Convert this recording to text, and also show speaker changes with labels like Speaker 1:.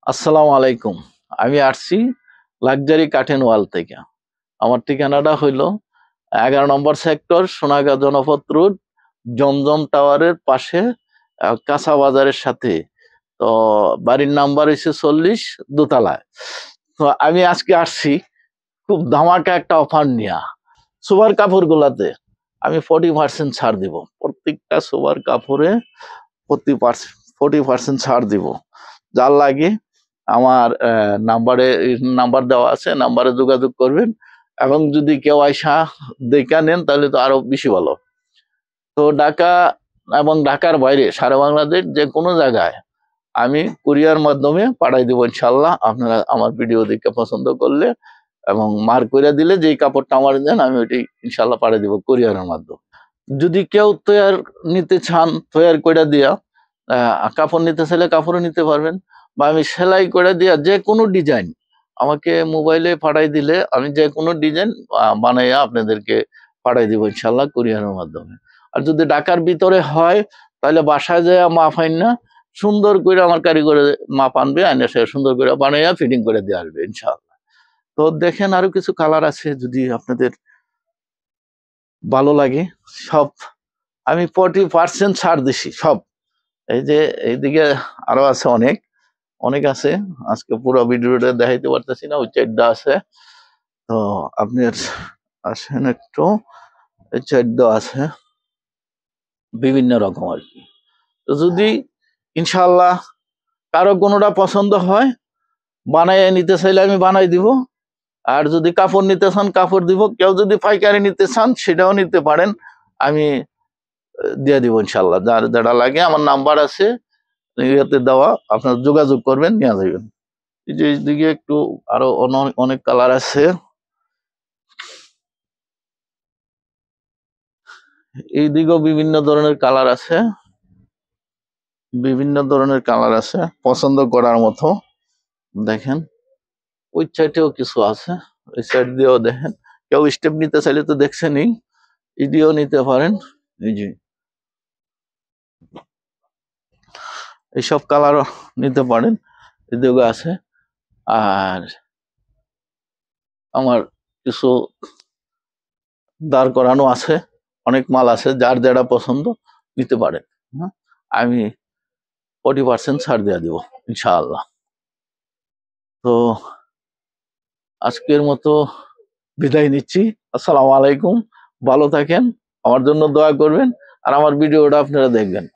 Speaker 1: আসসালামু আলাইকুম। আমি আসছি লাক্সারি কার্টেন ওয়াল থেকে। আমার ঠিকানাটা হইল 11 নম্বর সেক্টর, সোনাগাঁ জনপথ রোড, জমজম টাওয়ারের পাশে, কাঁচা বাজারের সাথে। তো বাড়ির নাম্বার হচ্ছে 40, দোতলায়। তো আমি আজকে আসছি খুব ধামাকা একটা অফার নিয়া। সোবার কাপড়গুলাতে আমি 40% ছাড় দিব। প্রত্যেকটা সোবার কাপড়ে 40% ছাড় দিব। যার লাগে আমার নাম্বার দেওয়া আছে, নাম্বারে যোগাযোগ করবেন। এবং যদি কেউ আইসা দেখা নেন তাহলে তো আরো বেশি ভালো। তো ঢাকা এবং ঢাকার বাইরে সারা বাংলাদেশ যে কোনো জায়গায় আমি কুরিয়ার মাধ্যমে পাঠাই দেবো ইনশাল্লাহ। আপনারা আমার ভিডিও দেখে পছন্দ করলে এবং মার্ক করে দিলে যেই কাপড়টা আমার দেন আমি ওইটি ইনশাল্লাহ পাঠিয়ে দিব কুরিয়ারের মাধ্যমে। যদি কেউ তৈয়ার নিতে চান, তৈয়ার করে দিয়া কাপড় নিতে চাইলে কাপড়ও নিতে পারবেন, বা আমি সেলাই করে দিয়া যে কোনো ডিজাইন আমাকে মোবাইলে পাঠাই দিলে আমি যে কোনো ডিজাইন বানাইয়া আপনাদেরকে পাঠাই দিব ইনশাল্লাহ কুরিয়ারের মাধ্যমে। আর যদি ঢাকার ভিতরে হয় তাহলে বাসায় যায় মাপ আইন না, সুন্দর করে আমার কারিগরে মাপ আনবে, আইনে সে সুন্দর করে বানাইয়া ফিটিং করে দিয়ে আসবে ইনশাল্লাহ। তো দেখেন আরো কিছু কালার আছে যদি আপনাদের ভালো লাগে। সব আমি 40% ছাড় দিছি সব। এই যে এইদিকে আরো আছে, অনেক অনেক আছে। আজকে পুরো ভিডিওটা দেখাইতে পারতেছি না, ওই চারটা আছে। তো আপনি আসেন একটু, এই চারটা আছে বিভিন্ন রকম আর কি। তো যদি ইনশাল্লাহ কারো কোনোটা পছন্দ হয় বানাই নিতে চাইলে আমি বানাই দিব। আর যদি কাপড় নিতে চান কাপড় দিব। কেউ যদি পাইকারি নিতে চান সেটাও নিতে পারেন, আমি দিয়ে দিব ইনশাল্লাহ। যার যেটা লাগে আমার নাম্বার আছে ইয়েতে দেওয়া, আপনার যোগাযোগ করবেন, নিয়ে যাবেন। এই যে এইদিকে একটু আরো অনেক কালার আছে। এইদিকেও বিভিন্ন ধরনের কালার আছে, বিভিন্ন ধরনের কালার আছে পছন্দ করার মতো। দেখেন ওই সাইডেও কিছু আছে, ওই সাইড দিয়েও দেখেন। কেউ স্টেপ নিতে চাইলে তো দেখছেনই, ইডিও নিতে পারেন। এই যে এইসব কালার নিতে পারেন, এদিকে আছে। আর আমার কিছু দাঁড় করানো আছে, অনেক মাল আছে, যার যেটা পছন্দ নিতে পারেন। হ্যাঁ, আমি 40% ছাড় দিয়ে দিব ইনশাআল্লাহ। তো আজকের মতো বিদায় নিচ্ছি। আসসালামু আলাইকুম, ভালো থাকেন, আমার জন্য দোয়া করবেন, আর আমার ভিডিওটা আপনারা দেখবেন।